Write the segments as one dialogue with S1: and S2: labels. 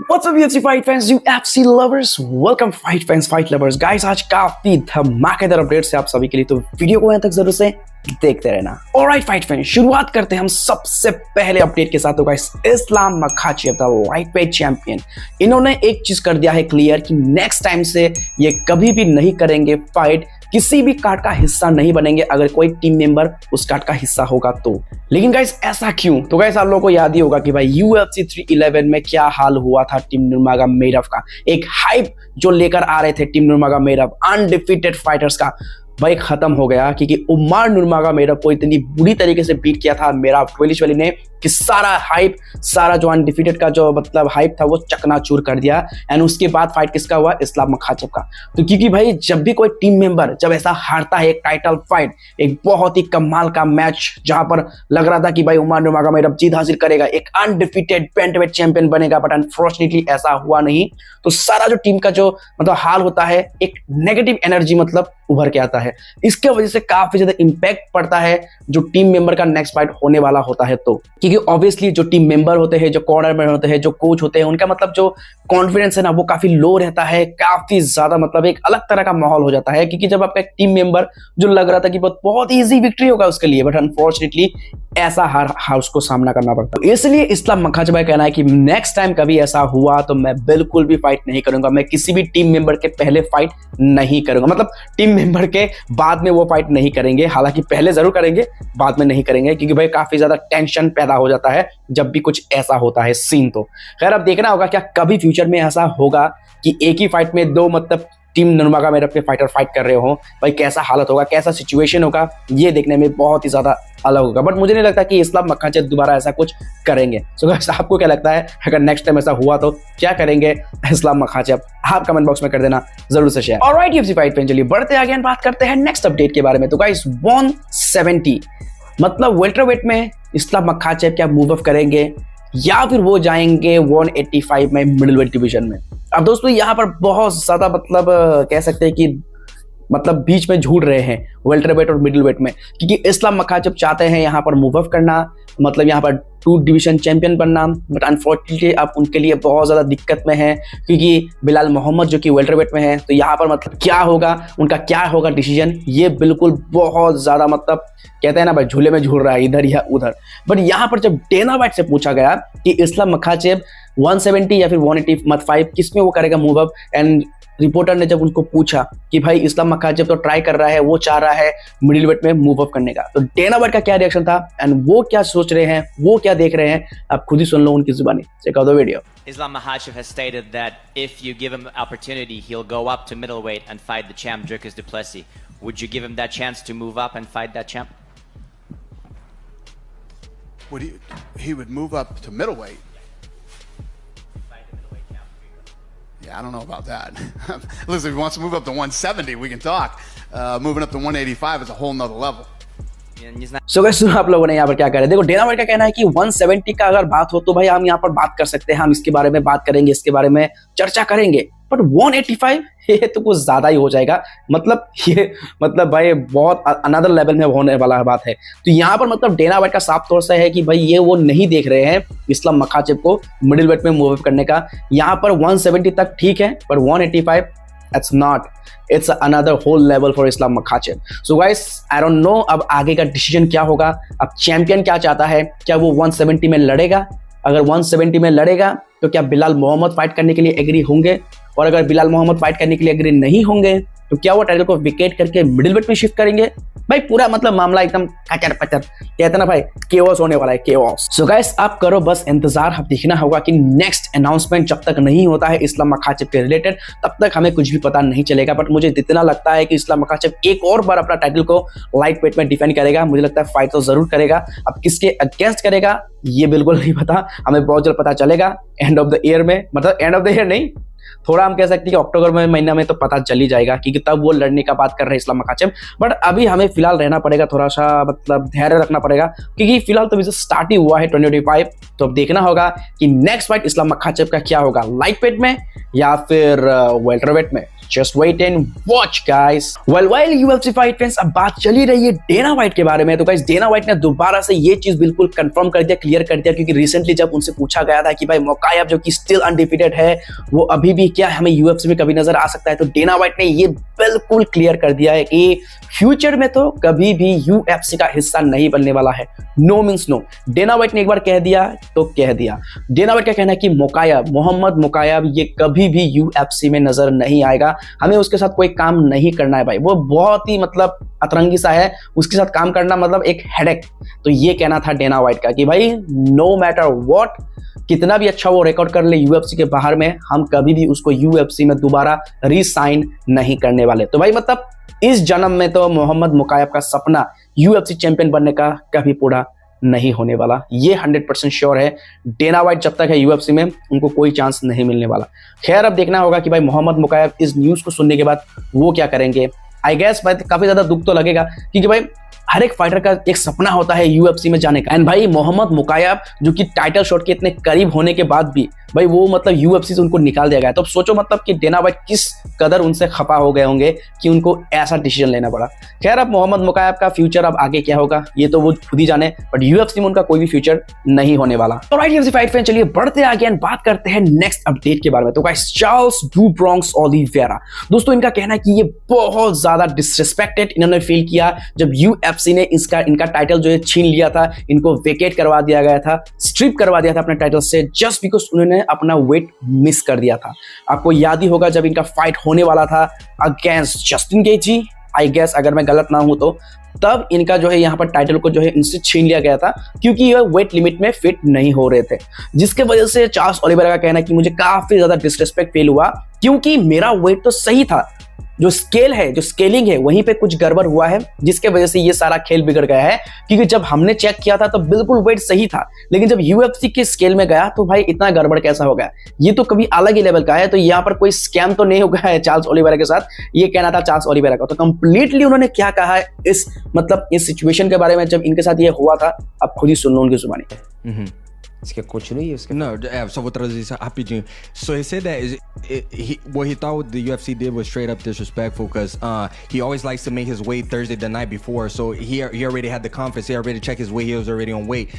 S1: What's up UFC fight fans, UFC lovers, welcome fight fans, fight lovers, guys। आज काफी धमाकेदार update है आप सभी के लिए, तो वीडियो को यहाँ तक जरूर से देखते रहना। ऑलराइट फाइट फैंस, शुरुआत करते हैं हम सबसे पहले अपडेट के साथ। तो guys, Islam Makhachev the lightweight champion, इन्होंने एक चीज कर दिया है क्लियर कि नेक्स्ट टाइम से ये कभी भी नहीं करेंगे फाइट, किसी भी कार्ड का हिस्सा नहीं बनेंगे अगर कोई टीम मेंबर उस कार्ड का हिस्सा होगा तो। लेकिन गाइस ऐसा क्यों? तो गाइस आप लोगों को याद ही होगा कि भाई UFC 311 में क्या हाल हुआ था टीम नुरमागोमेडोव का। एक हाइप जो लेकर आ रहे थे टीम नुरमागोमेडोव अनडिफीटेड फाइटर्स का, भाई खत्म हो गया क्योंकि उमर नुरमागोमेडोव को इतनी बुरी तरीके से बीट किया था मेरा ट्वेलिशवली ने कि सारा हाइप, सारा जो अनडिफीटेड का जो मतलब हाइप था वो चकनाचूर कर दिया। एंड उसके बाद फाइट किसका हुआ? इस्लाम मखाचेव का। तो क्योंकि भाई जब भी कोई टीम मेंबर जब ऐसा हारता है एक टाइटल फाइट, एक बहुत ही कमाल का मैच जहां पर लग रहा था कि भाई उमर नुरमागोमेडोव जीत हासिल करेगा, एक अनडिफीटेड बैंटवेट चैंपियन बनेगा, बट अनफॉर्चुनेटली ऐसा हुआ नहीं। तो सारा जो टीम का जो मतलब हाल होता है, एक नेगेटिव एनर्जी मतलब उभर के आता है। इसके वजह से काफी ज्यादा इंपैक्ट पड़ता है जो टीम मेंबर का नेक्स्ट फाइट होने वाला होता है। तो क्योंकि ऑब्वियसली जो टीम मेंबर होते हैं, जो कॉर्नर में होते हैं, जो कोच होते हैं, उनका मतलब जो कॉन्फिडेंस है ना वो काफी लो रहता है, काफी ज्यादा मतलब एक अलग तरह का माहौल हो जाता है। क्योंकि जब आपका एक टीम मेंबर जो लग रहा था कि बहुत इजी विक्ट्री होगा उसके लिए, बट अनफॉर्चुनेटली ऐसा हार उसको सामना करना पड़ता है। इसलिए इस्लाम मखाचेव का कहना है कि नेक्स्ट टाइम कभी ऐसा हुआ तो मैं बिल्कुल भी फाइट नहीं करूंगा, मैं किसी भी टीम मेंबर के पहले फाइट नहीं करूंगा, मतलब टीम मेंबर के बाद में वो फाइट नहीं करेंगे। हालांकि पहले जरूर करेंगे, बाद में नहीं करेंगे, क्योंकि भाई काफी ज्यादा टेंशन पैदा हो जाता है जब भी कुछ ऐसा होता है सीन। तो खैर अब देखना होगा क्या कभी फ्यूचर में ऐसा होगा कि एक ही फाइट में दो मतलब टीम नुरमागोमेडोव के फाइटर फाइट कर रहे हो, भाई कैसा हालत होगा, कैसा सिचुएशन होगा, ये देखने में बहुत ही ज्यादा अलग होगा। बट मुझे नहीं लगता कि इस्लाम मखाचेव दोबारा ऐसा कुछ करेंगे। सो गाइस आपको क्या लगता है, अगर नेक्स्ट टाइम ऐसा हुआ तो क्या करेंगे इस्लाम मखाचेव? आप कमेंट बॉक्स में कर देना जरूर से share. Alright UFC fight fan, चलिए बढ़ते आगे, बात करते हैं नेक्स्ट अपडेट के बारे में। तो गाइस 170 मतलब वेल्टरवेट में इस्लाम मखाचेव क्या मूव अप करेंगे या फिर वो जाएंगे 185 में मिडिलवेट डिवीजन में? अब दोस्तों यहाँ पर बहुत ज्यादा मतलब कह सकते हैं कि मतलब बीच में झूठ रहे हैं वेल्टरवेट और मिडिलवेट में, क्योंकि इस्लाम मखाचेव चाहते हैं यहाँ पर मूव अप करना, मतलब यहाँ पर 2 डिवीजन चैंपियन बनना, बट अनफॉर्चुनेटली अब उनके लिए बहुत ज़्यादा दिक्कत में है क्योंकि बिलाल मोहम्मद जो कि वेल्टरवेट में है। तो यहाँ पर मतलब क्या होगा, उनका क्या होगा डिसीजन, ये बिल्कुल बहुत ज़्यादा मतलब कहते हैं ना भाई झूले में झूल रहा है इधर या उधर। बट यहाँ पर जब डेना वाइट से पूछा गया कि इस्लाम मखाचेव 170 या फिर 185 किस में वो करेगा मूव अप, एंड रिपोर्टर ने जब उनको पूछा कि भाई इस्लाम मखाचेव तो ट्राई कर रहा है, वो चाह रहा है मिडिलवेट में मूव अप करने का, तो डेना वाइट का क्या रिएक्शन था एंड वो क्या सोच रहे हैं, वो क्या देख रहे हैं, आप खुद ही सुन लो उनकी जुबानी। Check out the video.
S2: Islam Makhachev has stated that if you give him opportunity, he'll go up to middleweight and fight the champ Dricus du Plessis. Would you give him that chance to move up and fight that champ?
S3: He would move up to middleweight? Yeah, I don't know about that. Listen, if he wants to move up to 170, we can talk. Moving up to 185 is a whole nother level.
S1: So guys, आप लोगों ने यहाँ पर क्या कह रहे हैं? देखो डेना वाइट का कहना है कि 170 का अगर बात हो तो भाई हम यहाँ पर बात कर सकते हैं, हम इसके बारे में बात करेंगे, इसके बारे में चर्चा करेंगे, बट 185 ये तो कुछ ज्यादा ही हो जाएगा। मतलब ये मतलब भाई बहुत अनदर लेवल में होने वाला बात है। तो यहाँ पर मतलब डेना वाइट का साफ तौर से है कि भाई ये वो नहीं देख रहे हैं इस्लाम मखाचेव को मिडिलवेट में मूव अप करने का। यहाँ पर 170 तक ठीक है, पर 185 it's not, it's another whole level for Islam Makhachev. So guys, I don't know अब आगे का डिसीजन क्या होगा, अब चैंपियन क्या चाहता है, क्या वो 170 में लड़ेगा? अगर 170 में लड़ेगा तो क्या बिलाल मोहम्मद फाइट करने के लिए एग्री होंगे, और अगर बिलाल मोहम्मद फाइट करने के लिए एग्री नहीं होंगे तो क्या वो टाइटल को विकेट करके मिडिलवेट में शिफ्ट करेंगे? भाई पूरा मतलब मामला एकदम कचर पचर, कहते हैं ना भाई केओस होने वाला है, केओस। सो गाइस आप करो बस इंतजार, अब देखना होगा कि नेक्स्ट अनाउंसमेंट जब तक नहीं होता है इस्लाम मखाचेव के रिलेटेड तब तक हमें कुछ भी पता नहीं चलेगा। बट मुझे इतना लगता है कि इस्लाम मखाचेव एक और बार अपना टाइटल को लाइट वेट में डिफेंड करेगा। मुझे लगता है फाइट तो जरूर करेगा, अब किसके अगेंस्ट करेगा ये बिल्कुल नहीं पता, हमें बहुत जल्द पता चलेगा एंड ऑफ द ईयर में, मतलब एंड ऑफ द ईयर नहीं, थोड़ा हम कह सकते हैं कि अक्टूबर में महीना में तो पता चल ही जाएगा, क्योंकि तब वो लड़ने का बात कर रहे हैं इस्लाम मखाचेव। बट अभी हमें फिलहाल रहना पड़ेगा, थोड़ा सा मतलब धैर्य रखना पड़ेगा, क्योंकि फिलहाल तो अभी स्टार्ट ही हुआ है 2025। तो अब देखना होगा कि नेक्स्ट फाइट इस्लाम मखाचेव का क्या होगा, लाइट वेट में या फिर वेल्टरवेट में। Just wait and watch guys. Well UFC fight fans, अब बात चली रही है डेना व्हाइट के बारे में। तो गाइस डेना व्हाइट ने दोबारा से ये चीज बिल्कुल कंफर्म कर दिया, क्लियर कर दिया, क्योंकि रिसेंटली जब उनसे पूछा गया था कि भाई मोकायब जो कि स्टिल अनडिफीटेड है वो अभी भी क्या हमें यूएफसी में कभी नजर आ सकता है, तो डेना व्हाइट ने ये बिल्कुल क्लियर कर दिया है कि फ्यूचर में तो कभी भी यूएफसी का हिस्सा नहीं बनने वाला है। No means no. Dana White ने एक बार कह दिया तो कह दिया। डेना व्हाइट का कहना है कि मोहम्मद मोकायब ये कभी भी यूएफसी में नजर नहीं आएगा, हमें उसके साथ कोई काम नहीं करना है भाई, वो बहुत ही मतलब अतरंगी सा है, उसके साथ काम करना मतलब एक हेडेक। तो ये कहना था डेना व्हाइट का कि भाई नो मैटर व्हाट, कितना भी अच्छा वो रिकॉर्ड कर ले यूएफसी के बाहर में, हम कभी भी उसको यूएफसी में दोबारा रीसाइन नहीं करने वाले। तो भाई मतलब इस जन्म में तो मोहम्मद मोकायब का सपना यूएफसी चैंपियन बनने का कभी पूरा नहीं होने वाला, ये 100% श्योर है। डेना व्हाइट जब तक है यूएफसी में उनको कोई चांस नहीं मिलने वाला। खैर अब देखना होगा कि भाई मोहम्मद मोकायब इस न्यूज को सुनने के बाद वो क्या करेंगे। आई गेस भाई काफी ज्यादा दुख तो लगेगा, क्योंकि भाई हर एक फाइटर का एक सपना होता है यूएफसी में जाने का। एंड भाई मोहम्मद मोकायब जो कि टाइटल शॉट के इतने करीब होने के बाद भी भाई वो मतलब यूएफसी से उनको निकाल दिया गया। तो अब सोचो मतलब कि डेना व्हाइट किस कदर उनसे खफा हो गए होंगे कि उनको ऐसा डिसीजन लेना पड़ा। खैर अब मोहम्मद मोकायब का फ्यूचर अब आगे क्या होगा ये तो वो खुद ही जाने, बट यूएफसी में उनका कोई भी फ्यूचर नहीं होने वाला। तो राइट यूएफसी फाइट फैन, चलिए बढ़ते आगे एंड बात करते हैं नेक्स्ट अपडेट के बारे में। तो guys Charles do Bronx Oliveira, दोस्तों इनका कहना है कि ये बहुत ज्यादा डिसरिस्पेक्टेड इन्होंने फील किया जब यूएफसी ने इनका टाइटल जो है छीन लिया था, इनको वेकेट करवा दिया गया था, स्ट्रिप करवा दिया था अपने टाइटल से, जस्ट बिकॉज उन्होंने अपना वेट मिस कर दिया था। आपको याद ही होगा जब इनका फाइट होने वाला था against Justin Gaethje, I guess अगर मैं गलत ना हूं तो, तब इनका जो है यहाँ पर टाइटल को जो है इनसे छीन लिया गया था क्योंकि ये वेट लिमिट में फिट नहीं हो रहे थे, जिसके वजह से चार्ल्स ओलिवेरा का कहना है कि मुझे काफी ज्यादा डिसरिस्पेक्ट फील हुआ क्योंकि मेरा वेट तो सही था, जो स्केल है जो स्केलिंग है वहीं पे कुछ गड़बड़ हुआ है, जिसके वजह से ये सारा खेल बिगड़ गया है। क्योंकि जब हमने चेक किया था तो बिल्कुल वेट सही था, लेकिन जब यूएफसी के स्केल में गया तो भाई इतना गड़बड़ कैसा हो गया, ये तो कभी अलग ही लेवल का है। तो यहाँ पर कोई स्कैम तो नहीं हो गया है चार्ल्स ओलिवेरा के साथ, ये कहना था चार्ल्स ओलिवेरा का। तो कंप्लीटली उन्होंने क्या कहा है इस सिचुएशन के बारे में जब इनके साथ ये हुआ था, अब खुद ही सुन लो उनकी जुबानी।
S4: Você continue isso?
S5: Não, só vou trazer isso rapidinho. So he said that what he thought the UFC did was straight up disrespectful because he always likes to make his weight Thursday the night before. So he already had the confidence. He already checked his weight. He was already on weight.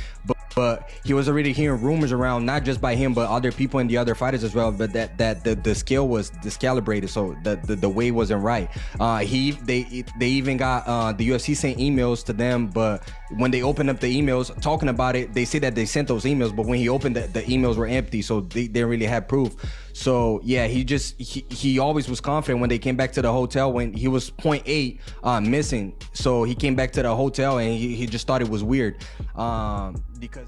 S5: But he was already hearing rumors around, not just by him, but other people and the other fighters as well. But that the scale was discalibrated, so the weight wasn't right. They even got the UFC sent emails to them, but when they opened up the emails talking about it, they say that they sent those emails, but when he opened the emails were empty, so they didn't really have proof. So yeah, he always was confident when they came back to the hotel when he was 0.8 missing. So he came back to the hotel and he just thought it was weird.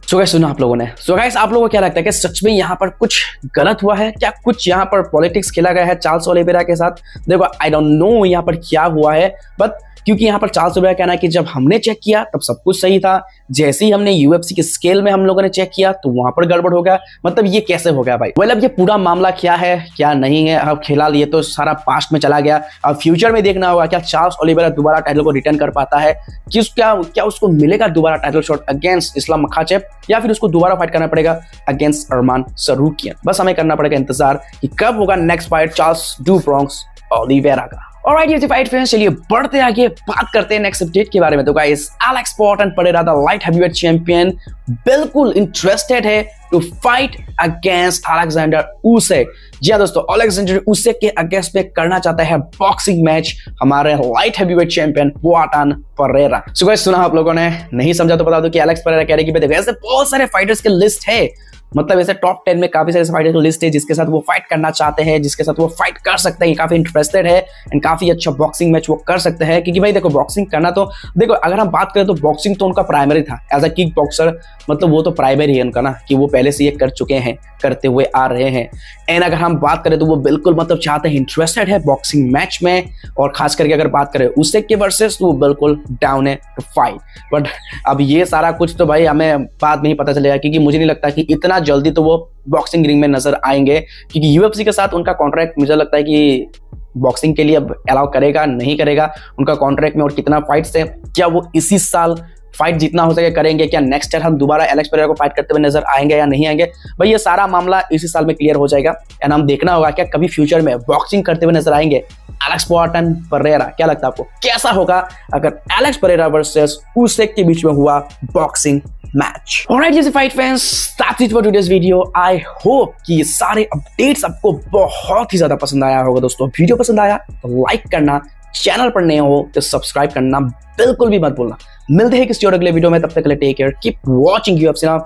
S1: So guys सुना आप लोगों ने। So guys आप लोगों को क्या लगता है कि सच में यहाँ पर कुछ गलत हुआ है क्या, कुछ यहाँ पर पॉलिटिक्स खेला गया है चार्ल्स ओलिवेरा के साथ? देखो आई डोंट नो यहाँ पर क्या हुआ है, बट क्योंकि यहाँ पर चार्ल्स ओलिवेरा कहना है कि जब हमने चेक किया तब सब कुछ सही था, जैसे ही हमने यूएफसी के स्केल में हम लोगों ने चेक किया तो वहां पर गड़बड़ हो गया। मतलब ये कैसे हो गया भाई? अब ये पूरा मामला क्या है क्या नहीं है, अब खेला लिए तो सारा पास्ट में चला गया। अब फ्यूचर में देखना होगा क्या चार्ल्स ओलिवेरा दोबारा टाइटल को रिटर्न कर पाता है, कि क्या उसको मिलेगा दोबारा title shot against Islam Makhachev, या फिर उसको दोबारा फाइट करना पड़ेगा अगेंस्ट अरमान सरूकियन। बस हमें करना पड़ेगा इंतजार कि कब होगा next fight Charles do Bronx Oliveira का। ऑलराइट ये फाइट फ्रेंड्स, चलिए बढ़ते आगे बात करते हैं नेक्स्ट अपडेट के बारे में। तो guys Alex Poatan Pereira the light heavyweight champion बिल्कुल इंटरेस्टेड है to fight against Alexander Usyk. जी हां दोस्तों, अलेक्जेंडर उसिक के अगेंस्ट में करना चाहता है बॉक्सिंग मैच हमारे light heavyweight champion Poatan Pereira. So guys सुना आप लोगों ने, नहीं समझा तो बता दो कि एलेक्स परेरा कह रहे कि देखो ऐसे बहुत सारे फाइटर्स के लिस्ट है, मतलब ऐसे टॉप 10 में काफी सारे फाइटर की लिस्ट है जिसके साथ वो फाइट करना चाहते हैं, जिसके साथ वो फाइट कर सकते हैं, काफी इंटरेस्टेड है एंड काफी अच्छा बॉक्सिंग मैच वो कर सकते हैं। क्योंकि भाई देखो बॉक्सिंग करना तो देखो अगर हम बात करें तो बॉक्सिंग तो उनका प्राइमरी था एज अ किक बॉक्सर, मतलब वो तो प्राइमरी है उनका ना, कि वो पहले से ये कर चुके हैं, करते हुए आ रहे हैं। एंड अगर हम बात करें तो वो बिल्कुल मतलब चाहते हैं, इंटरेस्टेड है बॉक्सिंग मैच में, और खास करके अगर बात करें उसिक के वर्सेस तो वो बिल्कुल डाउन है टू फाइट। बट अब ये सारा कुछ तो भाई हमें बाद में ही पता चलेगा, क्योंकि मुझे नहीं लगता कि इतना जल्दी तो वो बॉक्सिंग रिंग में नजर आएंगे, क्योंकि यूएफसी के साथ उनका कॉन्ट्रैक्ट मुझे लगता है कि बॉक्सिंग के लिए अब अलाउ करेगा नहीं करेगा, उनका कॉन्ट्रैक्ट में और कितना फाइट्स है, क्या वो इसी साल फाइट जितना हो सके करेंगे, क्या नेक्स्ट ईयर हम दोबारा एलेक्स पेरेरा को फाइट करते हुए नजर आएंगे या नहीं आएंगे, भाई ये सारा मामला इसी साल में क्लियर हो जाएगा। एंड हम देखना होगा क्या कभी फ्यूचर में बॉक्सिंग करते हुए नजर आएंगे एलेक्स पोआटन पेरेरा। क्या लगता है आपको कैसा होगा अगर एलेक्स पेरेरा वर्सेस उसेक के बीच में हुआ बॉक्सिंग मैच? ऑलराइट जैसे fight fans, that's it for today's video. I hope कि ये सारे अपडेट्स आपको बहुत ही ज्यादा पसंद आया होगा दोस्तों। वीडियो पसंद आया तो लाइक करना, चैनल पर नए हो तो सब्सक्राइब करना बिल्कुल भी मत भूलना। मिलते हैं किसी और अगले वीडियो में, तब तक के लिए take care, keep watching UFC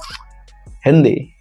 S1: Hindi.